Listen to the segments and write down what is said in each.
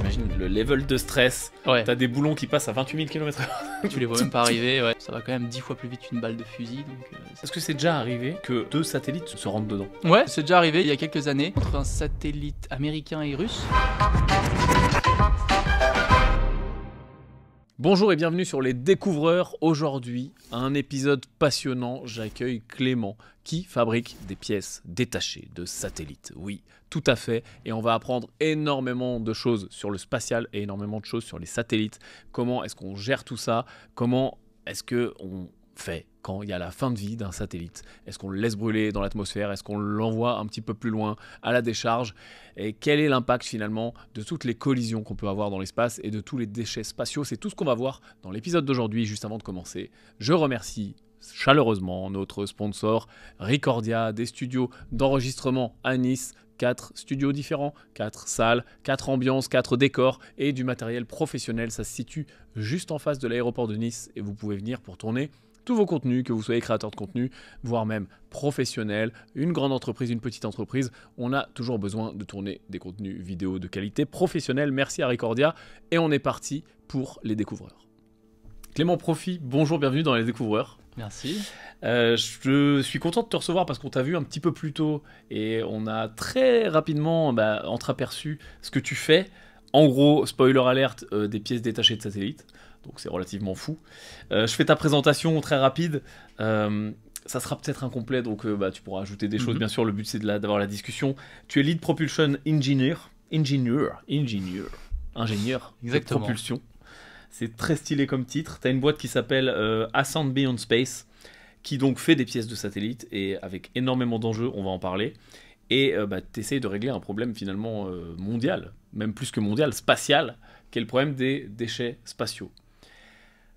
j'imagine le level de stress. Ouais. T'as des boulons qui passent à 28 000 km/h. Tu les vois même pas arriver, ouais. Ça va quand même 10 fois plus vite qu'une balle de fusil. Donc, Est-ce que c'est déjà arrivé que 2 satellites se rentrent dedans? ouais, c'est déjà arrivé il y a quelques années entre un satellite américain et russe. Bonjour et bienvenue sur Les Découvreurs. Aujourd'hui, un épisode passionnant. J'accueille Clément qui fabrique des pièces détachées de satellites. Oui, tout à fait. Et on va apprendre énormément de choses sur le spatial et énormément de choses sur les satellites. Comment est-ce qu'on gère tout ça? Comment est-ce qu'on fait quand il y a la fin de vie d'un satellite? Est-ce qu'on le laisse brûler dans l'atmosphère? Est-ce qu'on l'envoie un petit peu plus loin à la décharge? Et quel est l'impact finalement de toutes les collisions qu'on peut avoir dans l'espace et de tous les déchets spatiaux? C'est tout ce qu'on va voir dans l'épisode d'aujourd'hui. Juste avant de commencer, je remercie chaleureusement notre sponsor Ricordia, des studios d'enregistrement à Nice. 4 studios différents, 4 salles, 4 ambiances, 4 décors et du matériel professionnel. Ça se situe juste en face de l'aéroport de Nice et vous pouvez venir pour tourner tous vos contenus, que vous soyez créateur de contenu, voire même professionnel, une grande entreprise, une petite entreprise. On a toujours besoin de tourner des contenus vidéo de qualité professionnelle. Merci à Ricordia et on est parti pour Les Découvreurs. Clément Profit, bonjour, bienvenue dans Les Découvreurs. Merci. Je suis content de te recevoir parce qu'on t'a vu un petit peu plus tôt et on a très rapidement entreaperçu ce que tu fais. En gros, spoiler alerte, des pièces détachées de satellites. Donc c'est relativement fou. Je fais ta présentation très rapide. Ça sera peut-être incomplet, donc tu pourras ajouter des choses. Bien sûr, le but c'est d'avoir la discussion. Tu es Lead Propulsion Engineer. Ingénieur de propulsion. C'est très stylé comme titre. Tu as une boîte qui s'appelle Ascent Beyond Space, qui donc fait des pièces de satellites, et avec énormément d'enjeux, on va en parler. Et tu essayes de régler un problème finalement mondial, même plus que mondial, spatial, qui est le problème des déchets spatiaux.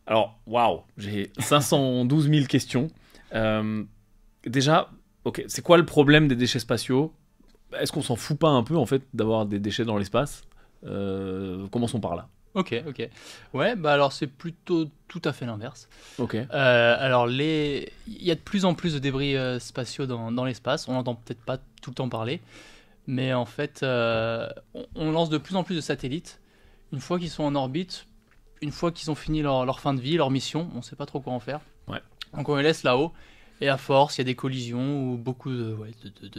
Alors, waouh, j'ai 512 000 questions. Déjà, ok, c'est quoi le problème des déchets spatiaux? Est-ce qu'on s'en fout pas un peu en fait d'avoir des déchets dans l'espace? Commençons par là. Ok. Ouais, alors c'est plutôt tout à fait l'inverse. Ok. Alors il y a de plus en plus de débris spatiaux dans l'espace. On n'entend peut-être pas tout le temps parler, mais en fait, on lance de plus en plus de satellites. Une fois qu'ils sont en orbite, une fois qu'ils ont fini leur fin de vie, leur mission, on ne sait pas trop quoi en faire. Ouais. Donc on les laisse là-haut, et à force, il y a des collisions ou beaucoup de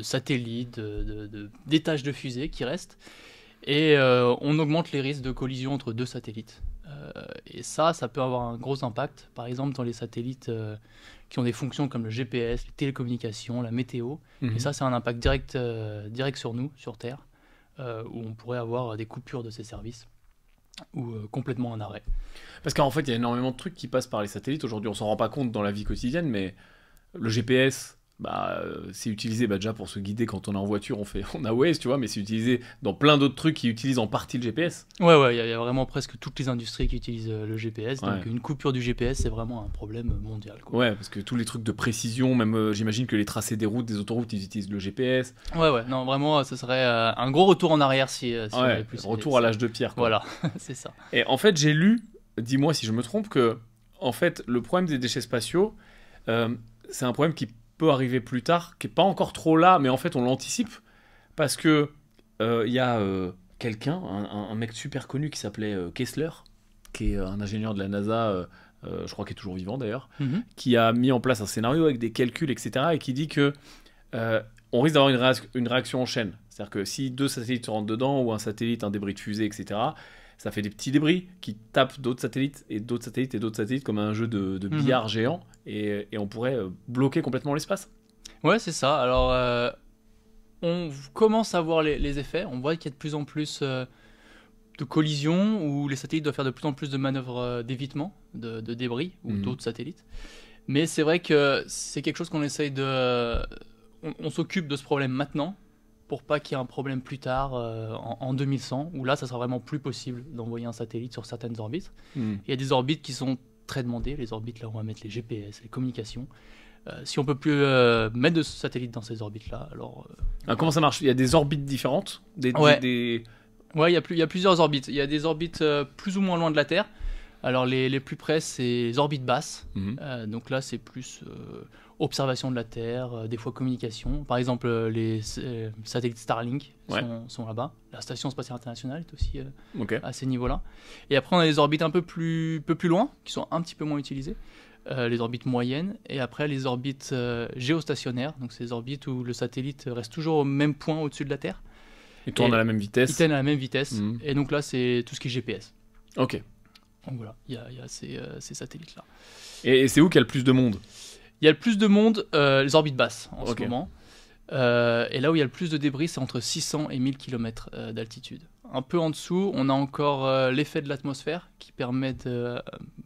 satellites, d'étages de fusées qui restent, et on augmente les risques de collision entre deux satellites. Et ça peut avoir un gros impact, par exemple dans les satellites qui ont des fonctions comme le GPS, les télécommunications, la météo. Et ça, c'est un impact direct sur nous, sur Terre, où on pourrait avoir des coupures de ces services ou complètement un arrêt. Parce qu'en fait, il y a énormément de trucs qui passent par les satellites. Aujourd'hui, on s'en rend pas compte dans la vie quotidienne, mais le GPS, c'est utilisé déjà pour se guider quand on est en voiture. On a Waze, tu vois, mais c'est utilisé dans plein d'autres trucs qui utilisent en partie le GPS. Ouais, il y a vraiment presque toutes les industries qui utilisent le GPS. Donc une coupure du GPS, c'est vraiment un problème mondial, quoi. Ouais, parce que tous les trucs de précision, même j'imagine que les tracés des routes, des autoroutes, ils utilisent le GPS. Ouais, non, vraiment, ce serait un gros retour en arrière si on avait plus. Retour à l'âge de pierre, quoi. Voilà, c'est ça. Et en fait, j'ai lu, dis-moi si je me trompe, que en fait, le problème des déchets spatiaux, c'est un problème qui peut arriver plus tard, qui n'est pas encore trop là, mais en fait on l'anticipe, parce que y a quelqu'un, un mec super connu qui s'appelait Kessler, qui est un ingénieur de la NASA, je crois qu'il est toujours vivant d'ailleurs, qui a mis en place un scénario avec des calculs, etc., et qui dit que on risque d'avoir une réaction en chaîne. C'est-à-dire que si 2 satellites se rentrent dedans, ou un satellite, un débris de fusée, etc., ça fait des petits débris qui tapent d'autres satellites, et d'autres satellites, et d'autres satellites, comme un jeu de billard géant, et on pourrait bloquer complètement l'espace. Ouais, c'est ça. Alors, on commence à voir les effets. On voit qu'il y a de plus en plus de collisions, où les satellites doivent faire de plus en plus de manœuvres d'évitement de débris, ou d'autres satellites. Mais c'est vrai que c'est quelque chose qu'on essaye de... On s'occupe de ce problème maintenant, pour pas qu'il y ait un problème plus tard, en 2100, où là, ça sera vraiment plus possible d'envoyer un satellite sur certaines orbites. Il y a des orbites qui sont très demandées, les orbites là où on va mettre les GPS, les communications. Si on peut plus mettre de satellites dans ces orbites-là, alors... comment ça marche? Il y a des orbites différentes? Ouais, il y a plusieurs orbites. Il y a des orbites plus ou moins loin de la Terre. Alors les plus près, c'est les orbites basses. Mhm. Donc là, c'est plus observation de la Terre, des fois communication. Par exemple, les satellites Starlink Ouais. sont là-bas. La Station spatiale internationale est aussi Ok. à ces niveaux-là. Et après, on a les orbites un peu plus loin, qui sont un petit peu moins utilisées. Les orbites moyennes. Et après, les orbites géostationnaires. Donc, c'est les orbites où le satellite reste toujours au même point au-dessus de la Terre. Ils tournent Et à la même vitesse. Ils tiennent à la même vitesse. Mhm. Et donc là, c'est tout ce qui est GPS. Ok. Donc voilà, il y a ces satellites-là. Et c'est où qu'il y a le plus de monde? Il y a le plus de monde, les orbites basses en Ok. ce moment. Et là où il y a le plus de débris, c'est entre 600 et 1000 km d'altitude. Un peu en dessous, on a encore l'effet de l'atmosphère qui permet,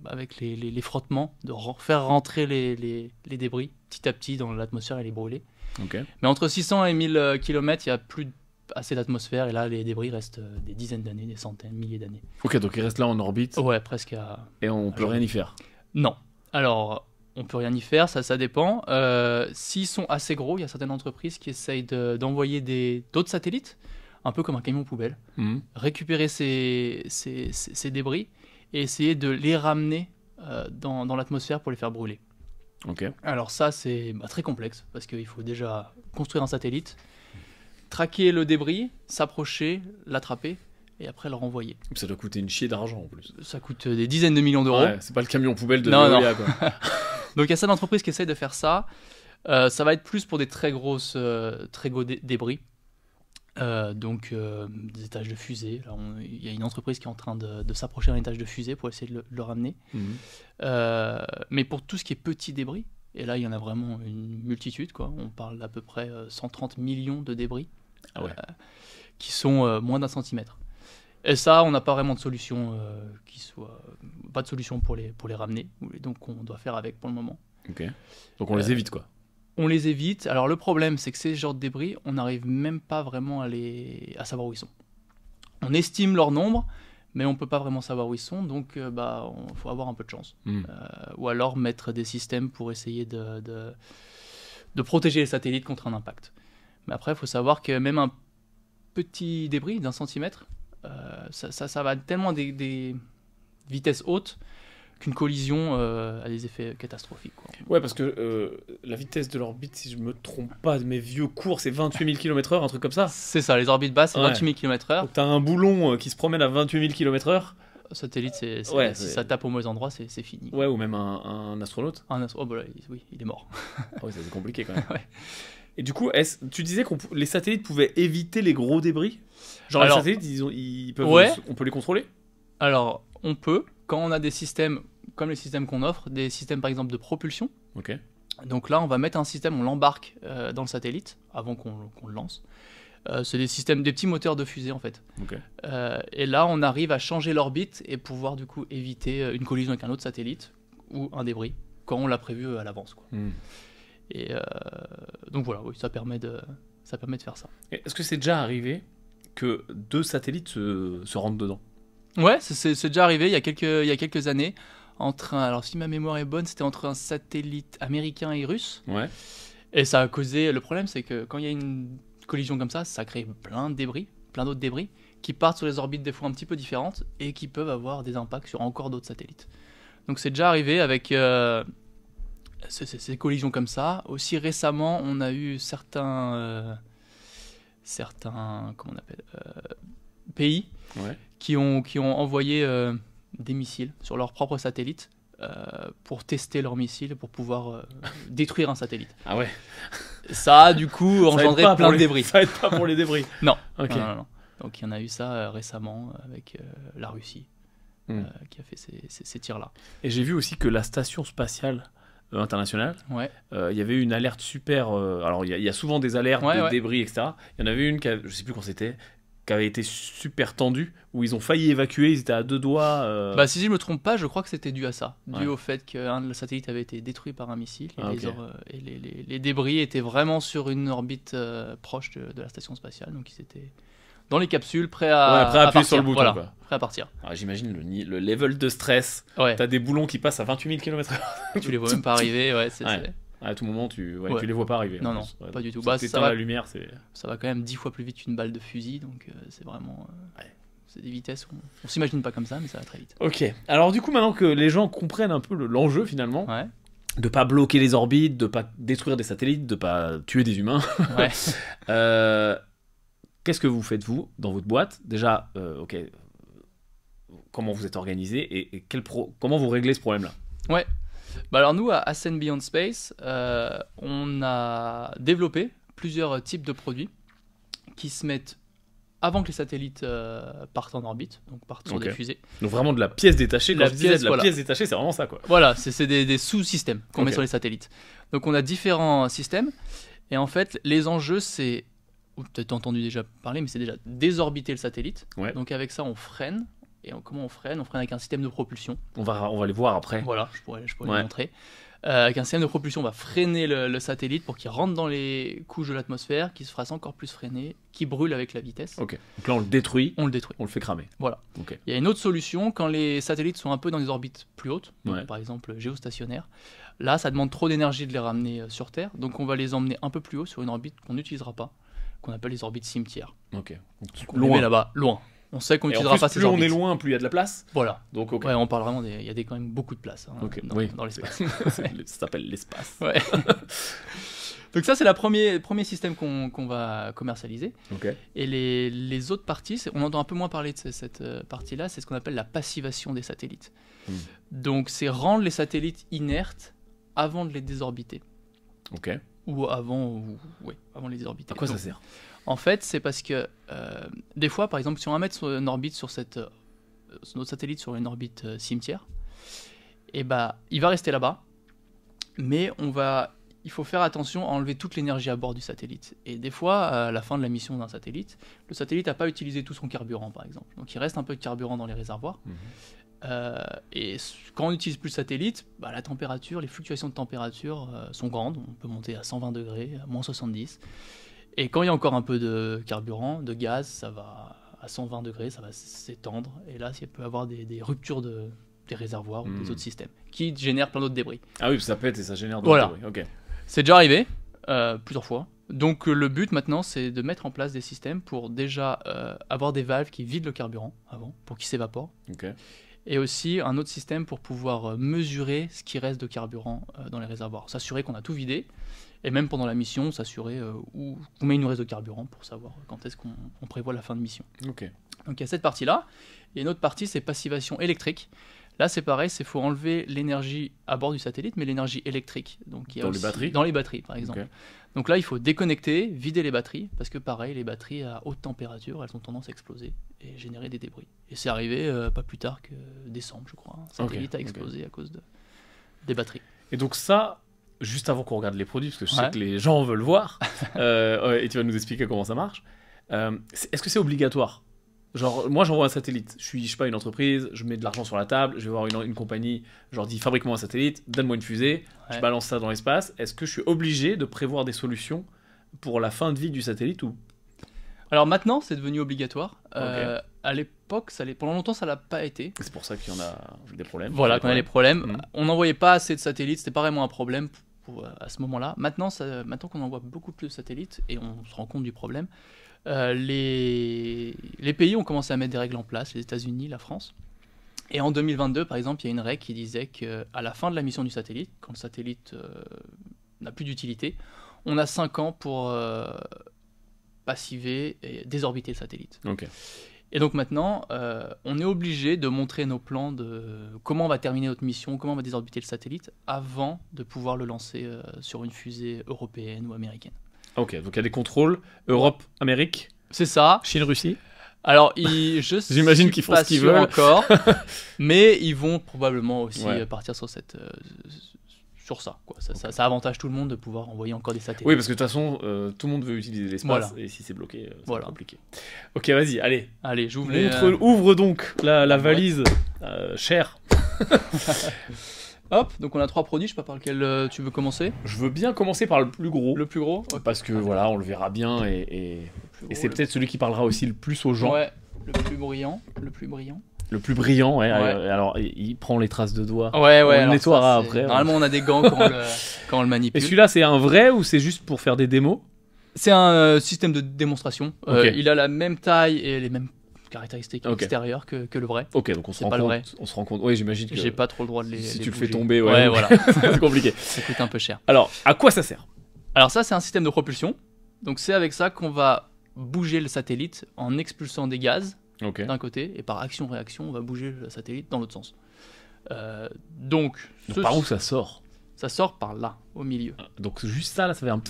avec les frottements, de faire rentrer les débris petit à petit dans l'atmosphère et les brûler. Ok. Mais entre 600 et 1000 km, il n'y a plus assez d'atmosphère et là, les débris restent des dizaines d'années, des centaines, milliers d'années. Ok, donc ils restent là en orbite Ouais, presque à... et on peut rien y faire. Non. Alors, on peut rien y faire, ça dépend. S'ils sont assez gros, il y a certaines entreprises qui essayent d'envoyer d'autres satellites, un peu comme un camion poubelle, Mhm. récupérer ces débris et essayer de les ramener dans l'atmosphère pour les faire brûler. Ok. Alors ça, c'est très complexe, parce qu'il faut déjà construire un satellite, traquer le débris, s'approcher, l'attraper, et après le renvoyer. Ça doit coûter une chier d'argent en plus. Ça coûte des dizaines de millions d'euros. Ouais, c'est pas le camion poubelle de Non, Veolia, quoi. Donc il y a certaines entreprises qui essayent de faire ça. Ça va être plus pour des très gros débris. Des étages de fusée. Là, il y a une entreprise qui est en train de s'approcher d'un étage de fusée pour essayer de le ramener. Mhm. Mais pour tout ce qui est petits débris, et là il y en a vraiment une multitude, quoi. On parle d'à peu près 130 millions de débris Ah ouais. qui sont moins d'un centimètre. Et ça, on n'a pas vraiment de solution pas de solution pour les ramener. Donc on doit faire avec pour le moment. Ok. Donc on les évite, quoi. On les évite. Alors le problème, c'est que ces genres de débris, on n'arrive même pas vraiment à savoir où ils sont. On estime leur nombre, mais on ne peut pas vraiment savoir où ils sont, donc il faut avoir un peu de chance. Mhm. Ou alors mettre des systèmes pour essayer de protéger les satellites contre un impact. Mais après, il faut savoir que même un petit débris d'un centimètre, ça va tellement des vitesses hautes qu'une collision a des effets catastrophiques, quoi. Ouais, parce que la vitesse de l'orbite, si je me trompe pas, de mes vieux cours, c'est 28 000 km/h, un truc comme ça. C'est ça, les orbites basses, c'est Ouais. 28 000 km/h. Donc t'as un boulon qui se promène à 28 000 km/h. Satellite, Ouais, si c'est- ça tape au mauvais endroit, c'est fini. Ouais, ou même un astronaute. Oh, bah là, oui, il est mort. Ah ouais, ça c'est compliqué quand même. Ouais. Et du coup, tu disais que les satellites pouvaient éviter les gros débris? Genre Alors, les satellites, ils peuvent, ouais. on peut les contrôler? Alors, on peut, quand on a des systèmes, comme les systèmes qu'on offre, des systèmes par exemple de propulsion. Ok. Donc là, on va mettre un système, on l'embarque dans le satellite avant qu'on le lance. C'est des petits moteurs de fusée en fait. Ok. Et là, on arrive à changer l'orbite et pouvoir du coup éviter une collision avec un autre satellite ou un débris quand on l'a prévu à l'avance, quoi. Hmm. Et donc voilà, oui, ça permet de faire ça. Et est-ce que c'est déjà arrivé que deux satellites se rentrent dedans? Ouais, c'est déjà arrivé il y a quelques années. Alors si ma mémoire est bonne, c'était entre un satellite américain et russe. Ouais. Et ça a causé... Le problème, c'est que quand il y a une collision comme ça crée plein d'autres débris, qui partent sur les orbites des fois un petit peu différentes et qui peuvent avoir des impacts sur encore d'autres satellites. Donc c'est déjà arrivé avec ces collisions comme ça. Aussi récemment, on a eu certains comment on appelle, pays Ouais. qui ont envoyé des missiles sur leur propre satellite pour tester leurs missiles, pour pouvoir détruire un satellite. Ah ouais. Ça a du coup Ça aide engendré pas plein pour de les- débris. Ça aide pas pour les débris. Non. Ok. Non. Donc il y en a eu ça récemment avec la Russie qui a fait ces tirs-là. Et j'ai vu aussi que la station spatiale internationale, Ouais. il y avait eu une alerte super. Alors il y a souvent des alertes Ouais, de ouais. débris, etc. Il y en avait une je sais plus quand c'était, qui avait été super tendue, où ils ont failli évacuer, ils étaient à deux doigts. Bah, si je me trompe pas, je crois que c'était dû à ça, dû Ouais. au fait qu'un de satellites avait été détruit par un missile et, Ah, les, ok. et les débris étaient vraiment sur une orbite proche de la station spatiale, donc ils étaient dans les capsules, prêts à, Ouais, prêt à appuyer partir. sur le bouton, Voilà, quoi. prêts à partir. Alors, j'imagine le level de stress. Ouais. T'as des boulons qui passent à 28 000 km/h. Tu les vois même pas arriver, ouais. Ouais. À tout moment, tu Ouais. les vois pas arriver. en Non, plus. Ouais, pas du tout. donc, Bah, t'éteins ça va. la lumière, c'est. Ça va quand même 10 fois plus vite qu'une balle de fusil, donc c'est vraiment. C'est des vitesses, on s'imagine pas comme ça, mais ça va très vite. Ok. Alors du coup, maintenant que les gens comprennent un peu l'enjeu finalement, Ouais. de pas bloquer les orbites, de pas détruire des satellites, de pas tuer des humains, Ouais. qu'est-ce que vous faites vous dans votre boîte? Déjà, ok. Comment vous êtes organisé et comment vous réglez ce problème-là? Ouais. Bah alors nous, à Ascend Beyond Space, on a développé plusieurs types de produits qui se mettent avant que les satellites partent en orbite, donc partent sur des fusées. Donc vraiment de la pièce détachée. Quand La je disais pièce, de la voilà. pièce détachée, c'est vraiment ça, quoi. Voilà, c'est des sous-systèmes qu'on met Ok. sur les satellites. Donc on a différents systèmes, et en fait, les enjeux, c'est, ou peut-être entendu déjà parler, mais c'est déjà désorbiter le satellite. Ouais. Donc avec ça, on freine. Et comment on freine? On freine avec un système de propulsion. On va les voir après. Voilà, je pourrais Ouais. le montrer. Avec un système de propulsion, on va freiner le satellite pour qu'il rentre dans les couches de l'atmosphère, qu'il se fasse encore plus freiner, qu'il brûle avec la vitesse. Ok. Donc là, on le détruit, On le détruit. on le fait cramer. Voilà. Ok. Il y a une autre solution quand les satellites sont un peu dans des orbites plus hautes, donc Ouais. par exemple géostationnaires. Là, ça demande trop d'énergie de les ramener sur Terre, donc on va les emmener un peu plus haut sur une orbite qu'on n'utilisera pas, qu'on appelle les orbites cimetières. Ok. Donc on les met là-bas, loin. On sait qu'on Et en n'utilisera plus, pas ces plus on orbites. est loin, plus il y a de la place. Voilà. Donc ok. Ouais, on parle vraiment il y a quand même beaucoup de place Ok. dans, Oui. dans l'espace. Ça s'appelle l'espace. Ouais. Donc ça, c'est le premier système qu'on va commercialiser. Ok. Et les autres parties, on entend un peu moins parler de cette partie-là, c'est ce qu'on appelle la passivation des satellites. Donc c'est rendre les satellites inertes avant de les désorbiter. Ok. Ou avant de les désorbiter. À quoi Donc, ça sert? En fait, c'est parce que des fois, par exemple, si on va mettre sur une orbite sur notre satellite sur une orbite cimetière, et bah, il va rester là-bas, mais il faut faire attention à enlever toute l'énergie à bord du satellite. Et des fois, à la fin de la mission d'un satellite, le satellite n'a pas utilisé tout son carburant, par exemple. Donc il reste un peu de carburant dans les réservoirs. Et quand on n'utilise plus le satellite, bah, la température, les fluctuations de température sont grandes. On peut monter à 120 degrés, à moins 70. Et quand il y a encore un peu de carburant, de gaz, ça va à 120 degrés, ça va s'étendre. Et là, il peut y avoir des ruptures des réservoirs ou des autres systèmes qui génèrent plein d'autres débris. Ah oui, ça pète et ça génère de Voilà. débris. Ok. C'est déjà arrivé plusieurs fois. Donc le but maintenant, c'est de mettre en place des systèmes pour déjà avoir des valves qui vident le carburant avant, pour qu'il s'évapore. Ok. Et aussi un autre système pour pouvoir mesurer ce qui reste de carburant dans les réservoirs. S'assurer qu'on a tout vidé. Et même pendant la mission, s'assurer combien il nous reste de carburant pour savoir quand est-ce qu'on prévoit la fin de mission. Ok. Donc il y a cette partie-là. Et une autre partie, c'est passivation électrique. Là, c'est pareil, il faut enlever l'énergie à bord du satellite, mais l'énergie électrique. Donc, il y a Dans les batteries? Dans les batteries, par exemple. Ok. Donc là, il faut déconnecter, vider les batteries, parce que pareil, les batteries à haute température, elles ont tendance à exploser et générer des débris. Et c'est arrivé pas plus tard que décembre, je crois. Un satellite a explosé à cause des batteries. Et donc ça, juste avant qu'on regarde les produits, parce que je sais Ouais. que les gens veulent voir, et tu vas nous expliquer comment ça marche. Est-ce que c'est obligatoire? Genre, moi j'envoie un satellite, je sais pas, une entreprise, je mets de l'argent sur la table, je vais voir une compagnie, je leur dis fabrique-moi un satellite, donne-moi une fusée, je Ouais. balance ça dans l'espace. Est-ce que je suis obligé de prévoir des solutions pour la fin de vie du satellite ou... Alors maintenant, c'est devenu obligatoire. Ok. À l'époque, pendant longtemps, ça l'a pas été. C'est pour ça qu'il y en a des problèmes. Voilà, quand il y a les problèmes. Mhm. On n'envoyait pas assez de satellites, c'était pas vraiment un problème à ce moment-là. Maintenant qu'on envoie beaucoup plus de satellites et on se rend compte du problème, les pays ont commencé à mettre des règles en place, les États-Unis, la France. Et en 2022, par exemple, il y a une règle qui disait qu'à la fin de la mission du satellite, quand le satellite n'a plus d'utilité, on a 5 ans pour passiver et désorbiter le satellite. Ok. Et donc maintenant, on est obligé de montrer nos plans de comment on va terminer notre mission, comment on va désorbiter le satellite, avant de pouvoir le lancer sur une fusée européenne ou américaine. Ok, donc il y a des contrôles. Europe, Amérique, C'est ça. Chine, Russie. Alors, J'imagine suis qu'ils font pas ce qu'ils sûr veulent. encore, mais ils vont probablement aussi Ouais. partir sur sur ça, quoi. Ça avantage tout le monde de pouvoir envoyer encore des satellites. Oui, parce que de toute façon, tout le monde veut utiliser l'espace, Voilà. et si c'est bloqué, c'est Voilà. compliqué. Ok, vas-y, allez. Allez, j'ouvre Ouvre donc la valise chère. Hop, donc on a 3 produits, je sais pas par lequel tu veux commencer. Je veux bien commencer par le plus gros, Le plus gros. Ok. parce que voilà, on le verra bien, et Le plus gros, c'est peut-être celui qui parlera aussi le plus aux gens. Ouais, le plus brillant, le plus brillant. Le plus brillant, ouais. Ouais. Alors, il prend les traces de doigts. Ouais, On le alors nettoiera ça, c'est- après, ouais. Normalement, on a des gants quand on le Et manipule. celui-là, c'est un vrai ou c'est juste pour faire des démos? C'est un système de démonstration. Ok. Il a la même taille et les mêmes caractéristiques Ok. extérieures que le vrai. Ok, donc on se C'est rend pas le vrai. compte. On se rend compte. Oui, j'imagine que J'ai pas trop le droit de les si les tu le fais bouger. tomber, Ouais, donc voilà. c'est compliqué. Ça coûte un peu cher. Alors, à quoi ça sert? Alors ça, c'est un système de propulsion. Donc c'est avec ça qu'on va bouger le satellite en expulsant des gaz Ok. d'un côté, et par action-réaction, on va bouger le satellite dans l'autre sens. Donc, Donc, par où ça sort? ça sort par là, au milieu. Donc juste ça, là, ça fait un...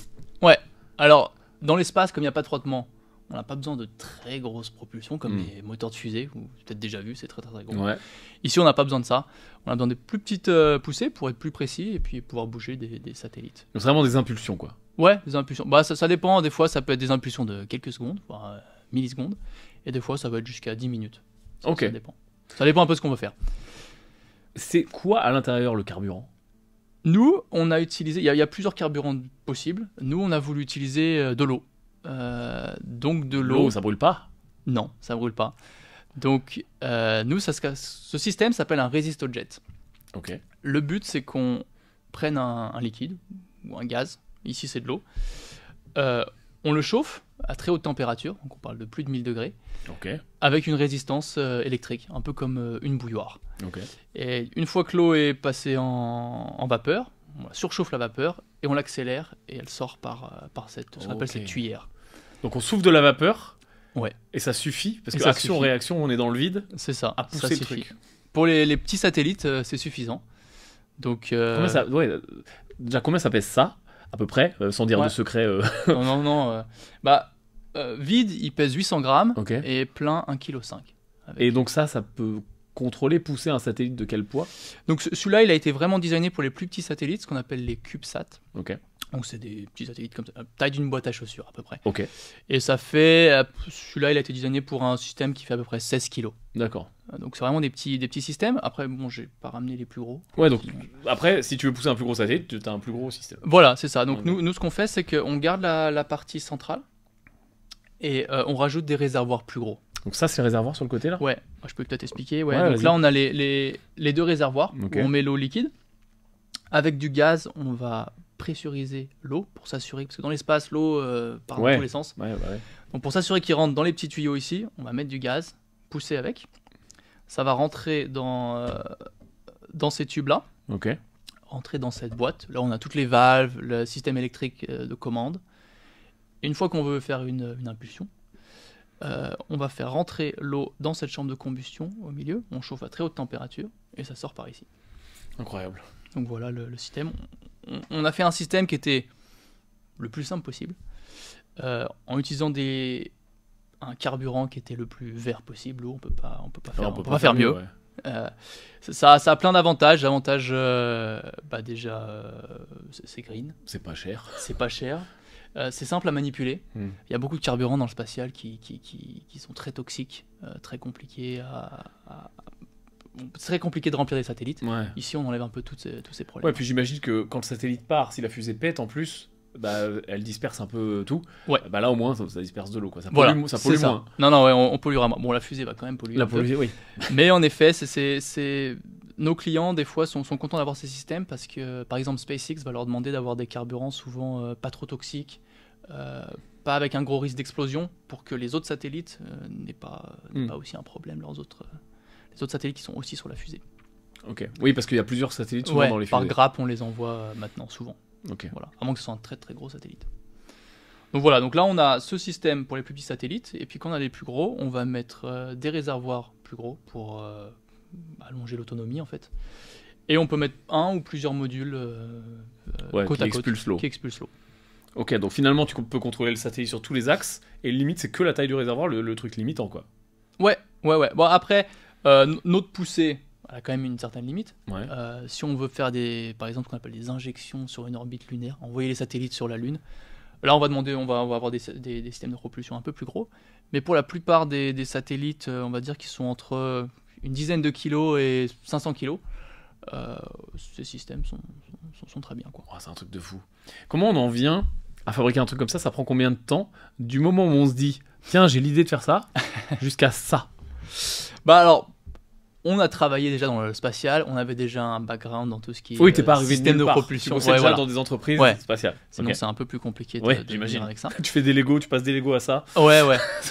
Ouais, alors, dans l'espace, comme il n'y a pas de frottement, on n'a pas besoin de très grosses propulsions, comme les moteurs de fusée, vous avez peut-être déjà vu, c'est très très très gros. Ouais. Ici, on n'a pas besoin de ça. On a besoin des plus petites poussées pour être plus précis, et puis pouvoir bouger des satellites. Donc c'est vraiment des impulsions, quoi. Ouais, des impulsions. Bah, ça dépend, des fois, ça peut être des impulsions de quelques secondes, voire millisecondes, et des fois, ça va être jusqu'à 10 minutes. Ok. Ça dépend. Ça dépend un peu de ce qu'on veut faire. C'est quoi à l'intérieur le carburant? Nous, on a utilisé, il y a plusieurs carburants possibles. Nous, on a voulu utiliser de l'eau. Donc de l'eau. L'eau, ça brûle pas? Non, ça brûle pas. Donc nous, ce système s'appelle un résistojet. Ok. Le but, c'est qu'on prenne un liquide ou un gaz. Ici, c'est de l'eau. On le chauffe à très haute température, donc on parle de plus de 1000 degrés, Ok. avec une résistance électrique, un peu comme une bouilloire. Ok. Et une fois que l'eau est passée en vapeur, on surchauffe la vapeur et on l'accélère et elle sort par ce qu'on appelle cette tuyère. Donc on souffle de la vapeur. Ouais. Et ça suffit parce Et que ça action suffit. réaction, on est dans le vide. C'est ça. À pousser ça le suffit. truc. Pour les petits satellites, c'est suffisant. Donc Combien ça, ouais, déjà combien ça pèse ça à peu près, sans dire Ouais. de secret. non. Vide, il pèse 800 grammes Ok. et plein 1,5 kg. Et donc ça peut contrôler, pousser un satellite de quel poids? Donc celui-là, il a été vraiment designé pour les plus petits satellites, ce qu'on appelle les CubeSat. Ok. Donc c'est des petits satellites comme ça, taille d'une boîte à chaussures à peu près. Ok. Et ça fait, celui-là, il a été designé pour un système qui fait à peu près 16 kg. D'accord. Donc c'est vraiment des petits systèmes. Après, bon, j'ai pas ramené les plus gros. Ouais, donc après, si tu veux pousser un plus gros satellite, tu as un plus gros système. Voilà, c'est ça. Donc Ouais. nous, ce qu'on fait, c'est qu'on garde la partie centrale et on rajoute des réservoirs plus gros. Donc ça, c'est le réservoir sur le côté là? Ouais, je peux peut-être expliquer. Ouais. Ouais, Donc vas-y. là, on a les deux réservoirs Ok. où on met l'eau liquide. Avec du gaz, on va pressuriser l'eau pour s'assurer, parce que dans l'espace, l'eau part Ouais. dans tous les sens. Ouais. Donc pour s'assurer qu'il rentre dans les petits tuyaux ici, on va mettre du gaz, pousser avec. Ça va rentrer dans ces tubes-là, Ok. rentrer dans cette boîte. Là, on a toutes les valves, le système électrique de commande. Et une fois qu'on veut faire une impulsion, on va faire rentrer l'eau dans cette chambre de combustion au milieu. On chauffe à très haute température et ça sort par ici. Incroyable. Donc voilà le système. On a fait un système qui était le plus simple possible, en utilisant un carburant qui était le plus vert possible. L'eau, on peut pas faire mieux. Ouais. Ça a plein d'avantages. L'avantage, déjà, c'est green, C'est pas cher. c'est pas cher, c'est simple à manipuler. Il y a beaucoup de carburants dans le spatial qui sont très toxiques, très compliqués c'est très compliqué de remplir des satellites. Ouais. Ici, on enlève un peu tous ces problèmes. Ouais, puis j'imagine que quand le satellite part, si la fusée pète en plus, bah, elle disperse un peu tout. Ouais. Bah là, au moins, ça disperse de l'eau, quoi. Ça Voilà, pollue, ça c'est pollue ça. moins. Non, ouais, on polluera moins. Bon, la fusée va quand même polluer La un peu. pollution, oui. Mais en effet, nos clients, des fois, sont contents d'avoir ces systèmes parce que, par exemple, SpaceX va leur demander d'avoir des carburants souvent pas trop toxiques, pas avec un gros risque d'explosion, pour que les autres satellites n'aient pas aussi un problème, les autres satellites qui sont aussi sur la fusée. Ok. Oui, parce qu'il y a plusieurs satellites souvent Ouais, dans les par fusées. grappe, on les envoie maintenant, souvent. Ok. Voilà, à moins que ce soit un très très gros satellite. Donc voilà, donc là on a ce système pour les plus petits satellites, et puis quand on a les plus gros, on va mettre des réservoirs plus gros pour allonger l'autonomie en fait. Et on peut mettre un ou plusieurs modules Ouais, côte qui à expulsent l'eau. côte qui expulsent l'eau. Ok, donc finalement, tu peux contrôler le satellite sur tous les axes, et limite, c'est que la taille du réservoir, le truc limitant, quoi. Ouais. Bon après, notre poussée, elle a quand même une certaine limite. Ouais. Si on veut faire par exemple ce qu'on appelle des injections sur une orbite lunaire, envoyer les satellites sur la Lune, là on va avoir des systèmes de propulsion un peu plus gros. Mais pour la plupart des satellites, on va dire qu'ils sont entre une dizaine de kilos et 500 kilos, ces systèmes sont très bien, quoi. Oh, c'est un truc de fou. Comment on en vient à fabriquer un truc comme ça? Ça prend combien de temps du moment où on se dit tiens, j'ai l'idée de faire ça jusqu'à ça? Bah alors, on a travaillé déjà dans le spatial, on avait déjà un background dans tout ce qui est Oui, t'es pas arrivé système de de nulle part. propulsion. Tu bossais déjà dans des entreprises spatiales. Sinon, Ok. c'est un peu plus compliqué de, Ouais, de j'imagine. venir avec ça. Tu fais des Lego, tu passes des Lego à ça. Ouais.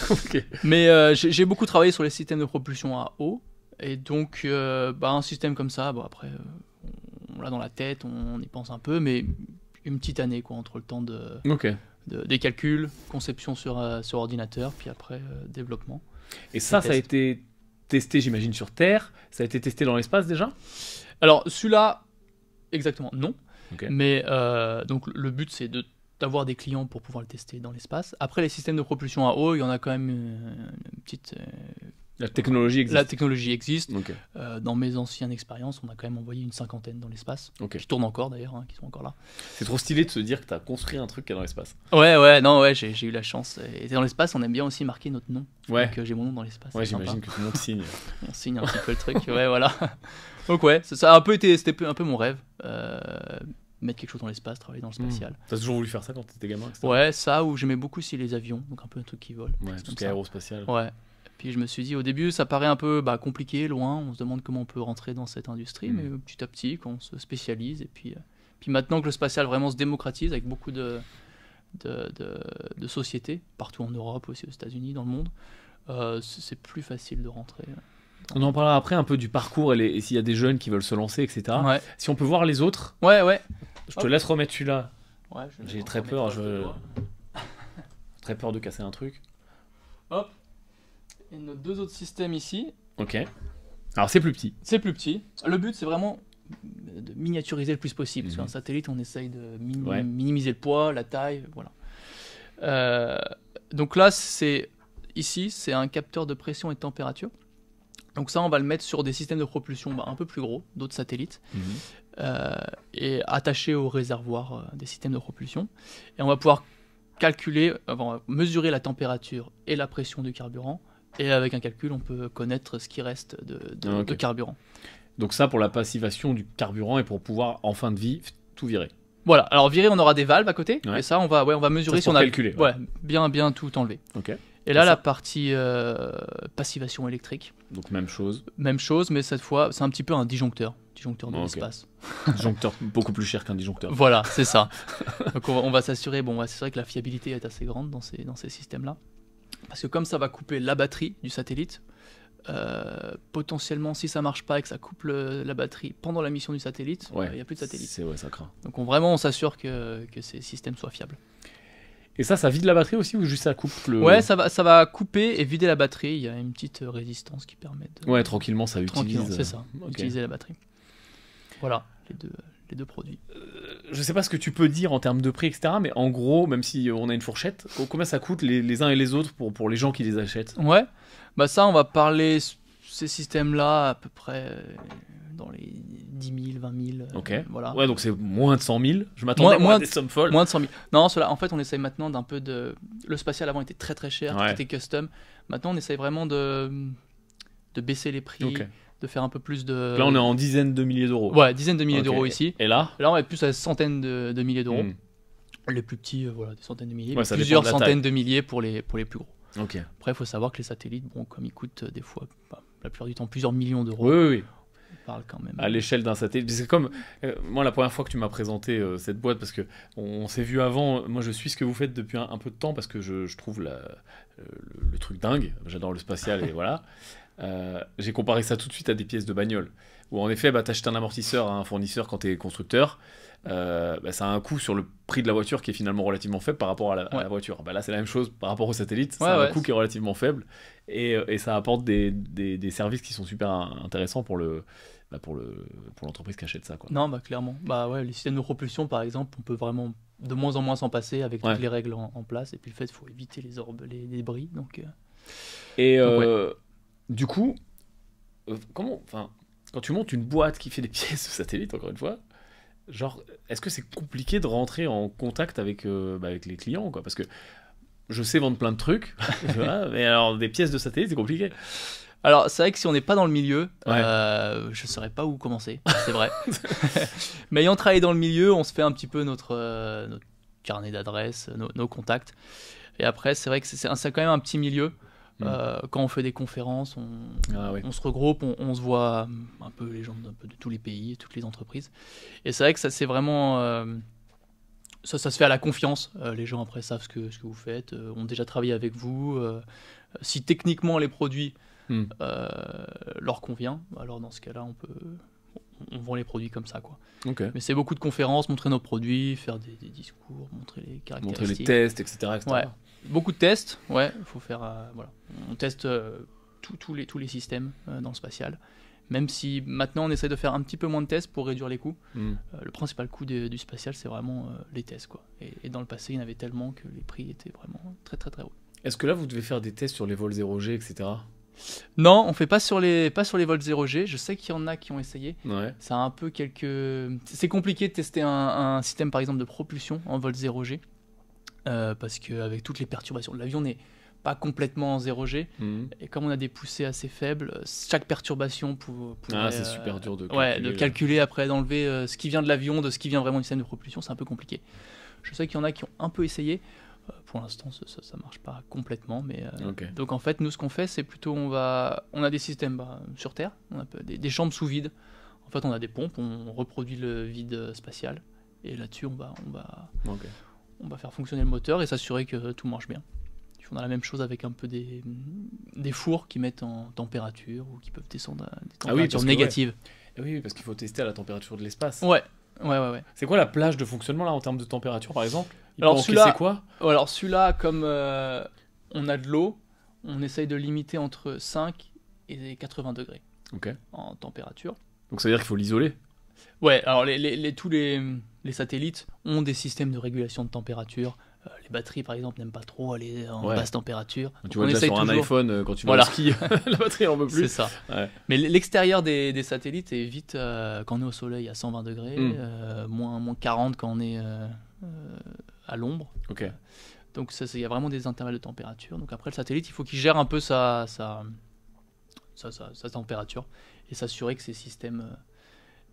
Ok. Mais j'ai beaucoup travaillé sur les systèmes de propulsion à eau. Et donc, un système comme ça, après, on l'a dans la tête, on y pense un peu, mais une petite année, quoi, entre le temps Ok. des calculs, conception sur ordinateur, puis après, développement. Et ça Test. a été testé, j'imagine, sur Terre. Ça a été testé dans l'espace déjà. Alors, celui-là, exactement, non. Ok. Mais donc, le but, c'est d'avoir des clients pour pouvoir le tester dans l'espace. Après, les systèmes de propulsion à eau, il y en a quand même une petite... La technologie existe. La technologie existe. Ok. Dans mes anciennes expériences, on a quand même envoyé une 50aine dans l'espace. Ok. Qui tournent encore d'ailleurs, qui sont encore là. C'est trop stylé de se dire que tu as construit un truc qui est dans l'espace. Ouais, j'ai eu la chance. Et dans l'espace, on aime bien aussi marquer notre nom. Ouais. Donc j'ai mon nom dans l'espace. Ouais, c'est sympa. j'imagine que tout le monde signe. On signe un petit peu le truc. Ouais, voilà. Donc ouais, ça a un peu été, c'était un peu mon rêve. Mettre quelque chose dans l'espace, travailler dans le spatial. T'as toujours voulu faire ça quand t'étais gamin, etc. Ouais, ça, où j'aimais beaucoup aussi les avions, donc un peu un truc qui vole. Ouais, C'est tout comme ce qui est ça. aérospatial. Ouais. Puis je me suis dit, au début, ça paraît un peu compliqué, loin. On se demande comment on peut rentrer dans cette industrie, mais petit à petit, quand on se spécialise, et puis maintenant que le spatial vraiment se démocratise avec beaucoup de sociétés, partout en Europe, aussi aux États-Unis, dans le monde, c'est plus facile de rentrer. On en parlera après un peu du parcours et s'il y a des jeunes qui veulent se lancer, etc. Ouais. Si on peut voir les autres, Ouais. je te laisse remettre celui-là. Ouais, J'ai très peur, très peur de casser un truc. Hop. Et nos deux autres systèmes ici, Ok. Alors c'est plus petit. c'est plus petit. Le but, c'est vraiment de miniaturiser le plus possible. Mhm. Sur un satellite, on essaye de Ouais. minimiser le poids, la taille, voilà. Donc là, ici, c'est un capteur de pression et de température. Donc ça, on va le mettre sur des systèmes de propulsion un peu plus gros, d'autres satellites, et attaché au réservoir des systèmes de propulsion. Et on va pouvoir mesurer la température et la pression du carburant. Et avec un calcul, on peut connaître ce qui reste de carburant. Donc ça pour la passivation du carburant et pour pouvoir en fin de vie tout virer. Voilà, alors virer, on aura des valves à côté, Ouais. et ça, on va mesurer Ça, c'est si on pour a calculer, ouais, bien tout enlevé. Ok. Et là, Et ça- la partie passivation électrique, Donc même chose. même chose, mais cette fois, c'est un petit peu un disjoncteur de Ok. l'espace. Disjoncteur beaucoup plus cher qu'un disjoncteur. Voilà, c'est ça. Donc on va s'assurer, c'est vrai que la fiabilité est assez grande dans ces systèmes-là. Parce que comme ça va couper la batterie du satellite, potentiellement, si ça marche pas et que ça coupe la batterie pendant la mission du satellite, il n'y a plus de satellite. Ça craint. Donc on s'assure que ces systèmes soient fiables. Et ça vide la batterie aussi ou juste ça coupe le. Ouais, ça va couper et vider la batterie. Il y a une petite résistance qui permet de... Ouais, tranquillement ça utilise. Tranquillement, c'est ça. Ok. Utiliser la batterie. Voilà, les deux produits. Je sais pas ce que tu peux dire en termes de prix, etc. Mais en gros, même si on a une fourchette, combien ça coûte les uns et les autres pour les gens qui les achètent? Ouais, ça, on va parler ces systèmes-là à peu près dans les 10 000, 20 000. Ok. Voilà. Ouais, donc c'est moins de 100 000. Je m'attendais Moins à des sommes folles. Moins de 100 000. Non, cela, en fait, on essaye maintenant d'un peu de... Le spatial avant était très très cher, Ouais. tout était custom. Maintenant, on essaye vraiment de baisser les prix, Ok. de faire un peu plus de... Là, on est en dizaines de milliers d'euros. Ouais, dizaines de milliers Ok. d'euros ici. Et là Là, on va être plus à centaines de milliers d'euros. Hmm. Les plus petits, des centaines de milliers. Ouais, mais ça dépend plusieurs de la centaines de milliers pour les plus gros. Ok. Après, il faut savoir que les satellites, comme ils coûtent des fois, la plupart du temps, plusieurs millions d'euros, Oui. on parle quand même. À l'échelle d'un satellite. C'est comme moi la première fois que tu m'as présenté cette boîte, parce que on s'est vu avant. Moi, je suis ce que vous faites depuis un peu de temps parce que je trouve le truc dingue. J'adore le spatial et voilà. J'ai comparé ça tout de suite à des pièces de bagnole. Où en effet, t'achètes un amortisseur à un fournisseur quand t'es constructeur. Ça a un coût sur le prix de la voiture qui est finalement relativement faible par rapport à la voiture. Là, c'est la même chose par rapport au satellite. Ça a un coût qui est relativement faible et ça apporte des services qui sont super intéressants pour l'entreprise qui achète ça, quoi. Non, clairement. Les systèmes de propulsion, par exemple, on peut vraiment de moins en moins s'en passer avec toutes les règles en place. Et puis le fait, il faut éviter les débris. Du coup, quand tu montes une boîte qui fait des pièces de satellite, encore une fois, genre, est-ce que c'est compliqué de rentrer en contact avec les clients, quoi? Parce que je sais vendre plein de trucs, mais alors des pièces de satellite, c'est compliqué. Alors, c'est vrai que si on n'est pas dans le milieu, je ne saurais pas où commencer, c'est vrai. Mais ayant travaillé dans le milieu, on se fait un petit peu notre carnet d'adresses, nos contacts. Et après, c'est vrai que c'est quand même un petit milieu. Quand on fait des conférences, on se regroupe, on se voit un peu les gens de tous les pays, toutes les entreprises. Et c'est vrai que ça, c'est vraiment... ça se fait à la confiance. Les gens après savent ce que vous faites, ont déjà travaillé avec vous. Si techniquement les produits leur convient, alors dans ce cas-là, on vend les produits comme ça, quoi. Okay. Mais c'est beaucoup de conférences, montrer nos produits, faire des discours, montrer les caractéristiques. Montrer les tests, etc. Ouais. Beaucoup de tests, ouais. Il faut faire, voilà. On teste tous les systèmes dans le spatial. Même si maintenant on essaie de faire un petit peu moins de tests pour réduire les coûts. Le principal coût du spatial, c'est vraiment les tests, quoi. Et dans le passé, il y en avait tellement que les prix étaient vraiment très très très hauts. Est-ce que là, vous devez faire des tests sur les vols 0G, etc. Non, on fait pas sur les vols 0G. Je sais qu'il y en a qui ont essayé. Ouais. Ça a un peu c'est compliqué de tester un système, par exemple, de propulsion en vol 0G. Parce qu'avec toutes les perturbations, l'avion n'est pas complètement en 0G. Et comme on a des poussées assez faibles, chaque perturbation pourrait... c'est super dur de calculer. De calculer après, d'enlever ce qui vient de l'avion, de ce qui vient vraiment du système de propulsion, c'est un peu compliqué. Je sais qu'il y en a qui ont un peu essayé. Pour l'instant, ça marche pas complètement, mais donc en fait, nous, ce qu'on fait, c'est plutôt on a des systèmes sur Terre, on a des chambres sous vide. En fait, on a des pompes, on reproduit le vide spatial, et là-dessus, on va faire fonctionner le moteur et s'assurer que tout marche bien. On a la même chose avec un peu des fours qui mettent en température ou qui peuvent descendre à des températures négatives. Oui, parce qu'il faut tester à la température de l'espace. Ouais. C'est quoi la plage de fonctionnement là en termes de température, par exemple? Alors celui-là, comme on a de l'eau, on essaye de limiter entre 5 et 80 degrés en température. Donc ça veut dire qu'il faut l'isoler? Ouais, alors tous les satellites ont des systèmes de régulation de température. Les batteries, par exemple, n'aiment pas trop aller en basse température. Tu vois déjà sur un iPhone, quand tu vas au ski, la batterie en veut plus. C'est ça. Ouais. Mais l'extérieur des satellites est vite, quand on est au soleil, à 120 degrés, moins 40 quand on est à l'ombre. Donc il y a vraiment des intervalles de température. Donc après, le satellite, il faut qu'il gère un peu sa température et s'assurer que ces systèmes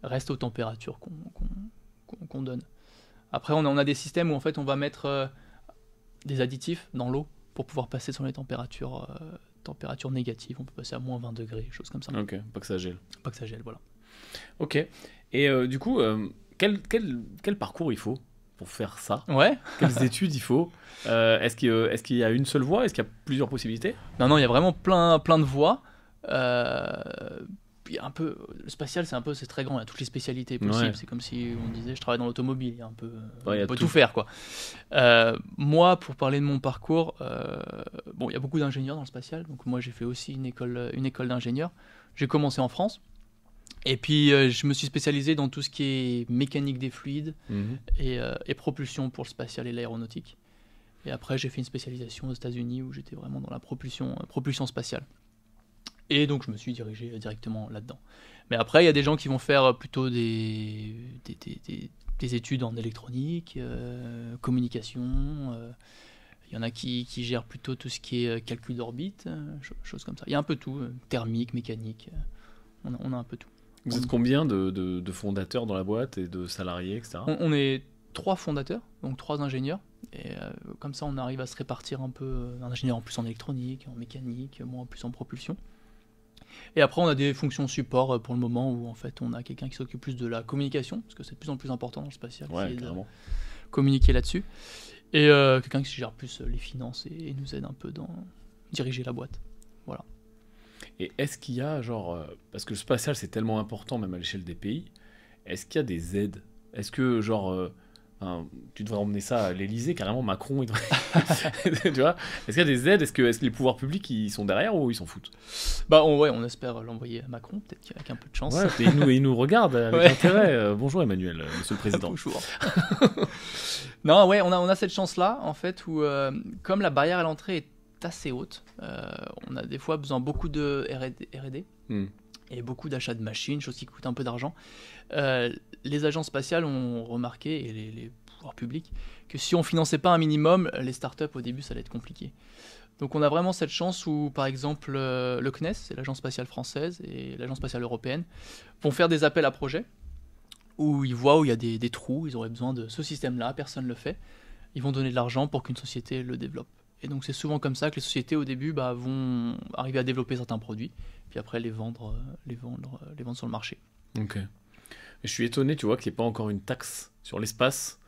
restent aux températures qu'on donne. Après, on a des systèmes où en fait on va mettre des additifs dans l'eau pour pouvoir passer sur les températures négatives. On peut passer à moins 20 degrés, choses comme ça. Pas que ça gèle. Pas que ça gèle, voilà. Et du coup, quel parcours il faut pour faire ça? Ouais. Quelles études il faut? Est-ce qu'il y a une seule voie? Est-ce qu'il y a plusieurs possibilités? Non, il y a vraiment plein de voies. Il y a un peu, le spatial, c'est très grand, il y a toutes les spécialités possibles. C'est comme si on disait je travaille dans l'automobile, il y a un peu, on peut tout faire, quoi. Moi, pour parler de mon parcours, il y a beaucoup d'ingénieurs dans le spatial, donc moi j'ai fait aussi une école d'ingénieur. J'ai commencé en France et puis je me suis spécialisé dans tout ce qui est mécanique des fluides et propulsion pour le spatial et l'aéronautique. Et après j'ai fait une spécialisation aux États-Unis où j'étais vraiment dans la propulsion spatiale. Et donc je me suis dirigé directement là-dedans. Mais après, il y a des gens qui vont faire plutôt des études en électronique, communication. Il y en a qui gèrent plutôt tout ce qui est calcul d'orbite, choses comme ça. Il y a un peu tout, thermique, mécanique. On a un peu tout. Vous êtes combien de fondateurs dans la boîte et de salariés, etc. On est 3 fondateurs, donc 3 ingénieurs. Et comme ça, on arrive à se répartir un peu. Un ingénieur en plus en électronique, en mécanique, moi en plus en propulsion. Et après, on a des fonctions support pour le moment où en fait, on a quelqu'un qui s'occupe plus de la communication, parce que c'est de plus en plus important dans le spatial, de communiquer là-dessus. Et quelqu'un qui gère plus les finances et nous aide un peu dans diriger la boîte. Voilà. Et est-ce qu'il y a parce que le spatial c'est tellement important même à l'échelle des pays, est-ce qu'il y a des aides? Est-ce que tu devrais emmener ça à l'Elysée, carrément Macron, il devrait... tu vois? Est-ce qu'il y a des aides? Est-ce que les pouvoirs publics ils sont derrière ou ils s'en foutent? On espère l'envoyer à Macron, peut-être qu'avec un peu de chance. Et il nous regarde avec intérêt. Bonjour Emmanuel, monsieur le président. Bonjour. Non, on a cette chance-là, en fait, où comme la barrière à l'entrée est assez haute, on a des fois besoin beaucoup de R&D et beaucoup d'achats de machines, choses qui coûtent un peu d'argent. Les agences spatiales ont remarqué, et les pouvoirs publics, que si on finançait pas un minimum, les startups au début ça allait être compliqué. Donc on a vraiment cette chance où par exemple le CNES, c'est l'agence spatiale française, et l'agence spatiale européenne vont faire des appels à projets où ils voient où il y a des trous, ils auraient besoin de ce système-là, personne ne le fait. Ils vont donner de l'argent pour qu'une société le développe. Et donc c'est souvent comme ça que les sociétés au début vont arriver à développer certains produits, puis après les vendre sur le marché. Ok. Je suis étonné, tu vois, qu'il n'y ait pas encore une taxe sur l'espace.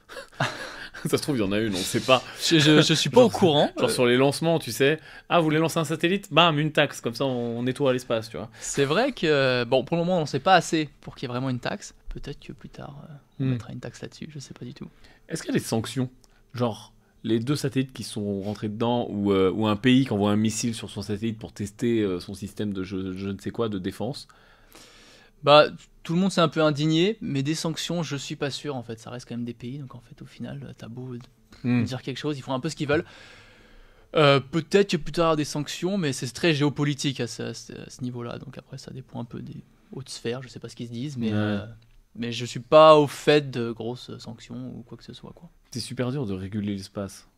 Ça se trouve, il y en a une, on ne sait pas. Je suis pas au courant. Genre sur les lancements, tu sais. Ah, vous voulez lancer un satellite? Bam, une taxe, comme ça on nettoie l'espace, tu vois. C'est vrai que, bon, pour le moment, on n'en sait pas assez pour qu'il y ait vraiment une taxe. Peut-être que plus tard, on mettra une taxe là-dessus, je sais pas du tout. Est-ce qu'il y a des sanctions? Genre, les 2 satellites qui sont rentrés dedans, ou un pays qui envoie un missile sur son satellite pour tester son système de je ne sais quoi, de défense? Bah, tout le monde s'est un peu indigné, mais des sanctions, je suis pas sûr, en fait. Ça reste quand même des pays, donc en fait, au final, t'as beau dire quelque chose, ils font un peu ce qu'ils veulent. Peut-être que plus tard, des sanctions, mais c'est très géopolitique à ce niveau-là. Donc après, ça dépend un peu des hautes sphères, je sais pas ce qu'ils se disent, mais je suis pas au fait de grosses sanctions ou quoi que ce soit, quoi. C'est super dur de réguler l'espace.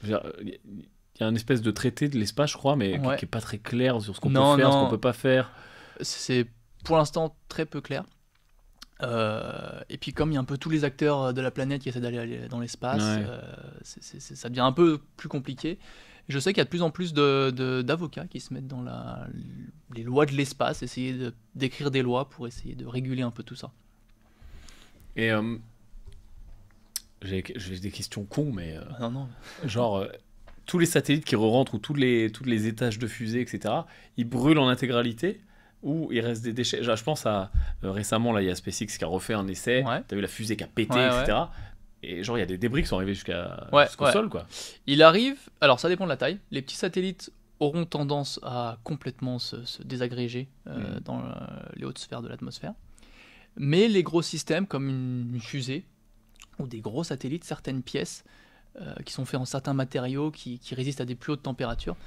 Il y a un espèce de traité de l'espace, je crois, mais qui est pas très clair sur ce qu'on peut faire, ce qu'on peut pas faire. C'est pour l'instant très peu clair. Et puis comme il y a un peu tous les acteurs de la planète qui essaient d'aller dans l'espace, ça devient un peu plus compliqué. Je sais qu'il y a de plus en plus d'avocats qui se mettent dans les lois de l'espace, essayer d'écrire des lois pour essayer de réguler un peu tout ça. Et j'ai des questions cons, mais non. genre tous les satellites qui rentrent ou tous les étages de fusée, etc., ils brûlent en intégralité ou il reste des déchets? Genre, je pense à récemment, là, il y a SpaceX qui a refait un essai. T'as vu la fusée qui a pété, etc. Et genre, il y a des débris qui sont arrivés jusqu'au sol, quoi. Il arrive, alors ça dépend de la taille. Les petits satellites auront tendance à complètement se désagréger dans les hautes sphères de l'atmosphère. Mais les gros systèmes, comme une fusée ou des gros satellites, certaines pièces qui sont faits en certains matériaux qui résistent à des plus hautes températures,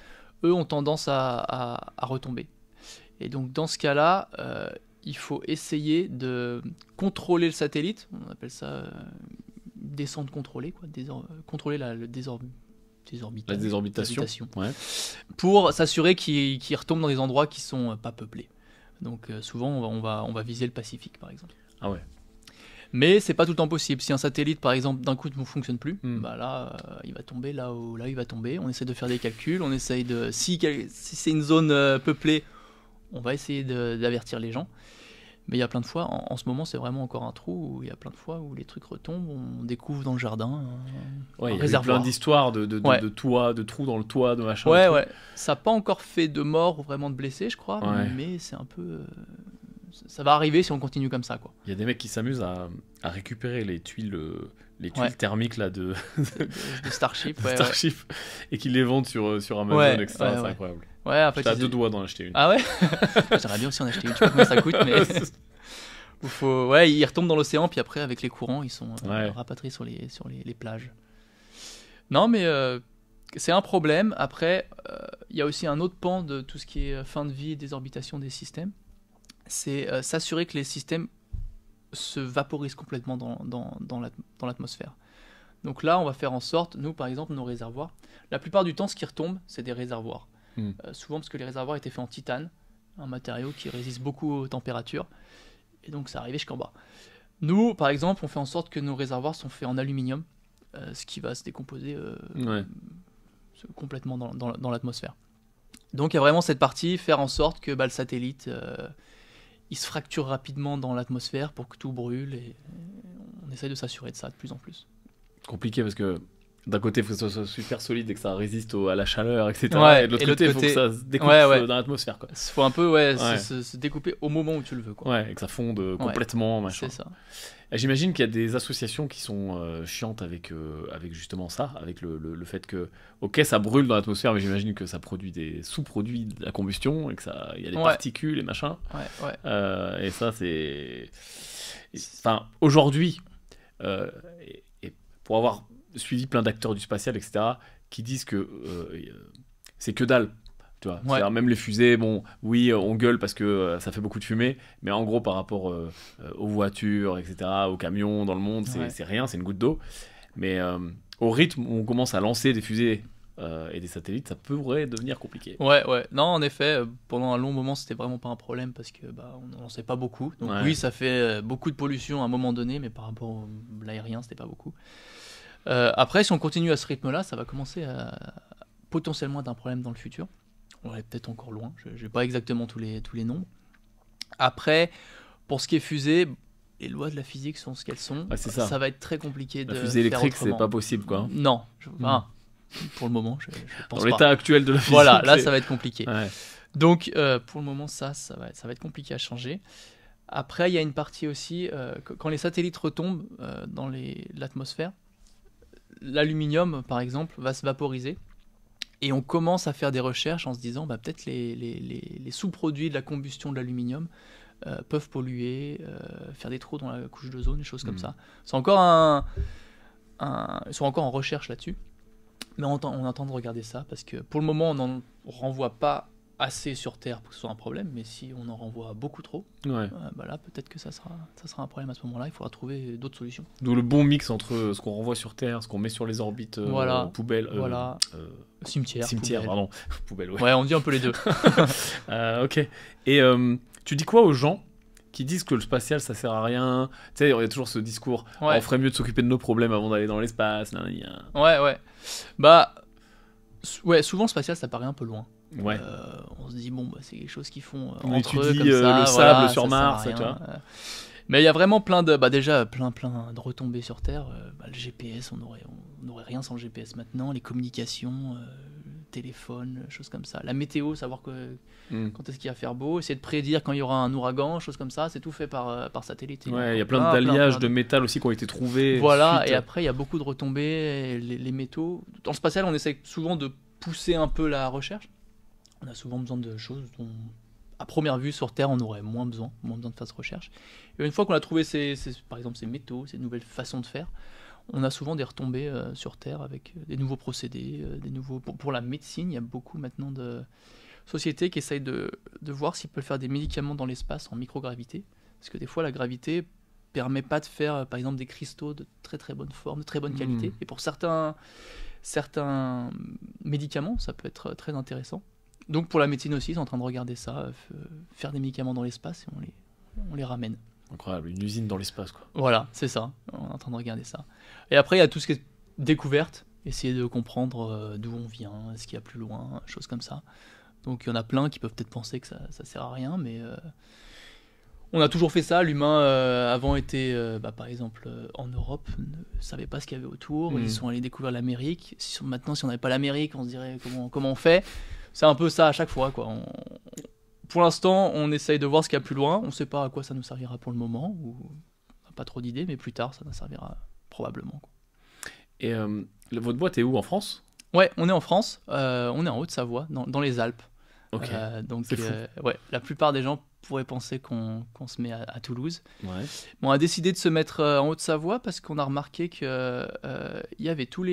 eux ont tendance à retomber. Et donc dans ce cas-là, il faut essayer de contrôler le satellite, on appelle ça descente contrôlée, quoi, contrôler la désorbitation, pour s'assurer qu'il retombe dans des endroits qui sont pas peuplés. Donc souvent on va viser le Pacifique par exemple. Ah ouais. Mais c'est pas tout le temps possible. Si un satellite par exemple d'un coup ne fonctionne plus, bah là il va tomber là où il va tomber. On essaie de faire des calculs, on essaye de si c'est une zone peuplée, on va essayer d'avertir les gens. Mais il y a plein de fois, en ce moment c'est vraiment encore un trou, où il y a plein de fois où les trucs retombent, on découvre dans le jardin un réservoir. Il y a plein d'histoires de toits, de trous dans le toit, de machin. Ouais. Ça n'a pas encore fait de mort ou vraiment de blessés, je crois, mais c'est un peu... ça va arriver si on continue comme ça, quoi. Il y a des mecs qui s'amusent à récupérer les tuiles thermiques là, de Starship, et qui les vendent sur Amazon, etc. C'est incroyable. Ouais, en fait, j'étais à 2 doigts d'en acheter une. Ah ouais. J'aimerais bien aussi en acheter une. Je sais pas combien ça coûte, mais ils retombent dans l'océan, puis après avec les courants, ils sont rapatriés sur les plages. Non, mais c'est un problème. Après, il y a aussi un autre pan de tout ce qui est fin de vie et désorbitation des systèmes. C'est s'assurer que les systèmes se vaporisent complètement dans l'atmosphère. Donc là, on va faire en sorte, nous par exemple, nos réservoirs, la plupart du temps, ce qui retombe, c'est des réservoirs. Souvent parce que les réservoirs étaient faits en titane, un matériau qui résiste beaucoup aux températures, et donc ça arrivait jusqu'en bas. Nous, par exemple, on fait en sorte que nos réservoirs sont faits en aluminium, ce qui va se décomposer complètement dans l'atmosphère. Donc il y a vraiment cette partie, faire en sorte que le satellite, il se fracture rapidement dans l'atmosphère pour que tout brûle, et on essaye de s'assurer de ça de plus en plus. Compliqué parce que d'un côté, il faut que ça soit super solide et que ça résiste à la chaleur, etc. Et de l'autre côté, il faut que ça se découpe dans l'atmosphère. Il faut un peu se découper au moment où tu le veux, quoi. Ouais, et que ça fonde complètement. Machin. C'est ça. Et j'imagine qu'il y a des associations qui sont chiantes avec justement ça, avec le fait que, ok, ça brûle dans l'atmosphère, mais j'imagine que ça produit des sous-produits de la combustion et que il y a des particules et machin. Et ça, c'est... Enfin, aujourd'hui, et pour avoir suivi plein d'acteurs du spatial, etc., qui disent que c'est que dalle. Tu vois, c'est-à-dire même les fusées, bon, oui, on gueule parce que ça fait beaucoup de fumée, mais en gros, par rapport aux voitures, etc., aux camions dans le monde, c'est rien, c'est une goutte d'eau. Mais au rythme où on commence à lancer des fusées et des satellites, ça pourrait devenir compliqué. Non, en effet, pendant un long moment, c'était vraiment pas un problème parce que on n'en sait pas beaucoup. Donc oui, ça fait beaucoup de pollution à un moment donné, mais par rapport à l'aérien, c'était pas beaucoup. Après, si on continue à ce rythme-là, ça va commencer à potentiellement être un problème dans le futur. On est peut-être encore loin, je n'ai pas exactement tous les nombres. Après, pour ce qui est fusée, les lois de la physique sont ce qu'elles sont. Ouais, c'est ça. Ça va être très compliqué de La fusée électrique, faire c'est autrement. pas possible, quoi. Non, pour le moment, je pense Dans pas. l'état actuel de la physique. Voilà, là, ça va être compliqué. Ouais. Donc, pour le moment, ça va être compliqué à changer. Après, il y a une partie aussi, quand les satellites retombent dans l'atmosphère, l'aluminium, par exemple, va se vaporiser. Et on commence à faire des recherches en se disant, peut-être les sous-produits de la combustion de l'aluminium peuvent polluer, faire des trous dans la couche d'ozone, des choses comme ça. C'est encore ils sont encore en recherche là-dessus. Mais on attend de regarder ça, parce que pour le moment, on n'en renvoie pas assez sur Terre pour que ce soit un problème, mais si on en renvoie beaucoup trop, là peut-être que ça sera un problème à ce moment-là. Il faudra trouver d'autres solutions. D'où le bon mix entre ce qu'on renvoie sur Terre, ce qu'on met sur les orbites, poubelles, cimetière, pardon, poubelle. Ouais, on dit un peu les deux. Ok. Et tu dis quoi aux gens qui disent que le spatial ça sert à rien? Tu sais, il y a toujours ce discours, on ferait mieux de s'occuper de nos problèmes avant d'aller dans l'espace. Ouais. Souvent le spatial ça paraît un peu loin. Ouais. On se dit c'est quelque chose qu'ils font on entre étudie eux comme ça, le sable sur Mars, tu vois. Mais il y a vraiment plein de retombées sur Terre. Le GPS, on n'aurait rien sans le GPS maintenant. Les communications, téléphone, choses comme ça. La météo, savoir quand est-ce qu'il va faire beau, essayer de prédire quand il y aura un ouragan, choses comme ça. C'est tout fait par satellite. Ouais, il y a plein d'alliages de métal aussi qui ont été trouvés. Voilà, et après il y a beaucoup de retombées, les métaux. Dans le spatial, on essaie souvent de pousser un peu la recherche. On a souvent besoin de choses dont, à première vue, sur Terre, on aurait moins besoin de faire cette recherche. Et une fois qu'on a trouvé par exemple ces métaux, ces nouvelles façons de faire, on a souvent des retombées sur Terre avec des nouveaux procédés, pour la médecine. Il y a beaucoup maintenant de sociétés qui essayent de voir s'ils peuvent faire des médicaments dans l'espace en microgravité, parce que des fois la gravité permet pas de faire par exemple des cristaux de très très bonne forme, de très bonne qualité, et pour certains médicaments ça peut être très intéressant. Donc pour la médecine aussi, ils sont en train de regarder ça, faire des médicaments dans l'espace, et on les ramène. Incroyable, une usine dans l'espace, quoi. Voilà, c'est ça, on est en train de regarder ça. Et après, il y a tout ce qui est découverte, essayer de comprendre d'où on vient, ce qu'il y a plus loin, choses comme ça. Donc il y en a plein qui peuvent peut-être penser que ça sert à rien, mais on a toujours fait ça. L'humain avant était, par exemple, en Europe, ne savait pas ce qu'il y avait autour. Ils sont allés découvrir l'Amérique. Maintenant, si on n'avait pas l'Amérique, on se dirait comment on fait. C'est un peu ça à chaque fois, quoi. Pour l'instant, on essaye de voir ce qu'il y a plus loin. On ne sait pas à quoi ça nous servira pour le moment, ou on n'a pas trop d'idées, mais plus tard, ça nous servira probablement, quoi. Et votre boîte est où, en France? Ouais, on est en France. On est en Haute-Savoie, dans les Alpes. Ok. Donc, c'est fou. la plupart des gens pourraient penser qu'on se met à Toulouse. Ouais. Bon, on a décidé de se mettre en Haute-Savoie parce qu'on a remarqué qu'il y avait tous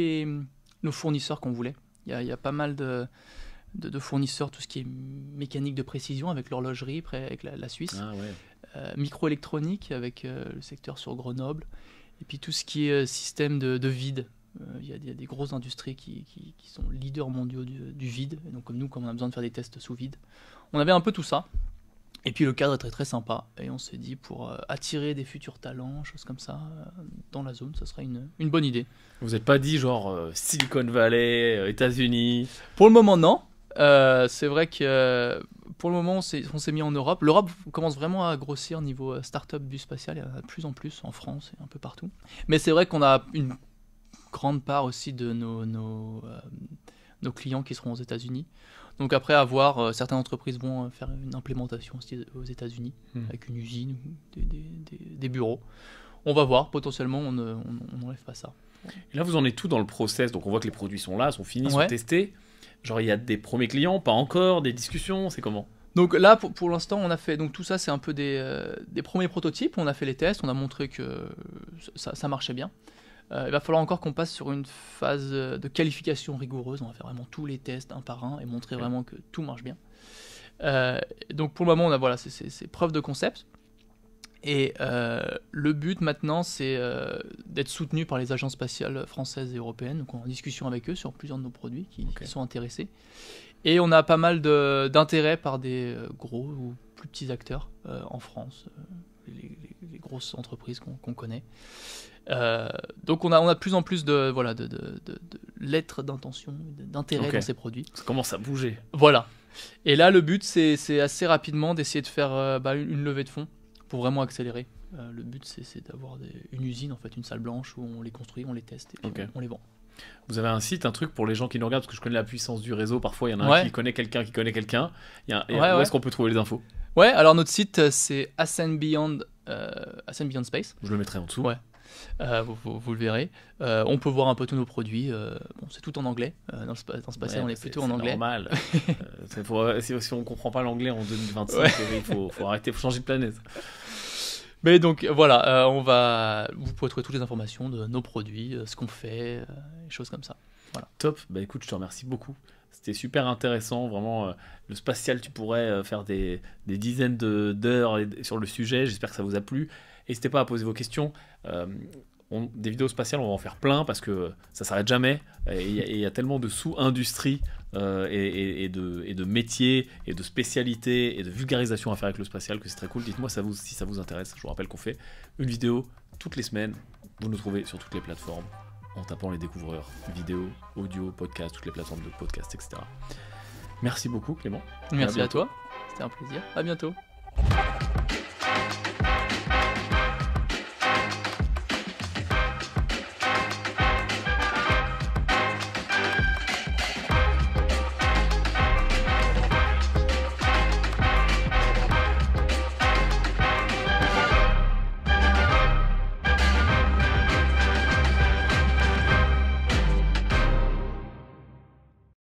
nos fournisseurs qu'on voulait. Il y a pas mal de fournisseurs, tout ce qui est mécanique de précision avec l'horlogerie, avec la Suisse, microélectronique avec le secteur sur Grenoble, et puis tout ce qui est système de vide. Il y a des grosses industries qui sont leaders mondiaux du vide, et donc comme nous, quand on a besoin de faire des tests sous vide, on avait un peu tout ça. Et puis le cadre est très très sympa, et on s'est dit pour attirer des futurs talents, choses comme ça, dans la zone, ça serait une bonne idée. Vous n'êtes pas dit genre Silicon Valley, États-Unis? Pour le moment, non. C'est vrai que pour le moment, on s'est mis en Europe. L'Europe commence vraiment à grossir niveau start-up du spatial. Il y en a de plus en plus en France et un peu partout. Mais c'est vrai qu'on a une grande part aussi de nos clients qui seront aux États-Unis. Donc après, à voir, certaines entreprises vont faire une implémentation aussi aux États-Unis avec une usine ou des bureaux. On va voir, potentiellement, on n'enlève pas ça. Et là, vous en êtes tout dans le process. Donc on voit que les produits sont là, sont finis, sont testés. Genre, il y a des premiers clients, pas encore, des discussions, c'est comment? Donc là, pour l'instant, on a fait... Donc tout ça, c'est un peu des premiers prototypes. On a fait les tests, on a montré que ça marchait bien. Il va falloir encore qu'on passe sur une phase de qualification rigoureuse. On va faire vraiment tous les tests un par un et montrer vraiment que tout marche bien. Donc pour le moment, on a c'est preuve de concept. Et le but maintenant, c'est d'être soutenu par les agences spatiales françaises et européennes. Donc on est en discussion avec eux sur plusieurs de nos produits qui sont intéressés. Et on a pas mal d'intérêt par des gros ou plus petits acteurs en France, les grosses entreprises qu'on connaît. Donc on a de plus en plus de lettres d'intention, d'intérêt dans ces produits. Ça commence à bouger. Voilà. Et là, le but, c'est assez rapidement d'essayer de faire une levée de fonds pour vraiment accélérer. Le but, c'est d'avoir une usine, en fait, une salle blanche où on les construit, on les teste et puis on les vend. Vous avez un site, un truc pour les gens qui nous regardent, parce que je connais la puissance du réseau. Parfois, il y en a un qui connaît quelqu'un qui connaît quelqu'un. Où est-ce qu'on peut trouver les infos ? Ouais, alors notre site, c'est Ascend Beyond Space. Je le mettrai en dessous. Ouais. Vous le verrez. On peut voir un peu tous nos produits. C'est tout en anglais. Dans Spatial, on est plutôt en anglais. C'est normal. Si on ne comprend pas l'anglais en 2025, il faut arrêter, il faut changer de planète. Mais donc voilà, vous pouvez trouver toutes les informations de nos produits, ce qu'on fait, des choses comme ça. Voilà. Top. Bah écoute, je te remercie beaucoup. C'était super intéressant, vraiment. Le spatial, tu pourrais faire des dizaines d'heures sur le sujet. J'espère que ça vous a plu. N'hésitez pas à poser vos questions. Des vidéos spatiales, on va en faire plein parce que ça s'arrête jamais. Et il y a tellement de sous-industries et de métiers et de spécialités et de vulgarisation à faire avec le spatial que c'est très cool. Dites-moi si ça vous intéresse. Je vous rappelle qu'on fait une vidéo toutes les semaines. Vous nous trouvez sur toutes les plateformes en tapant les découvreurs, vidéo, audio, podcast, toutes les plateformes de podcast, etc. Merci beaucoup Clément. Merci à toi. C'était un plaisir. À bientôt.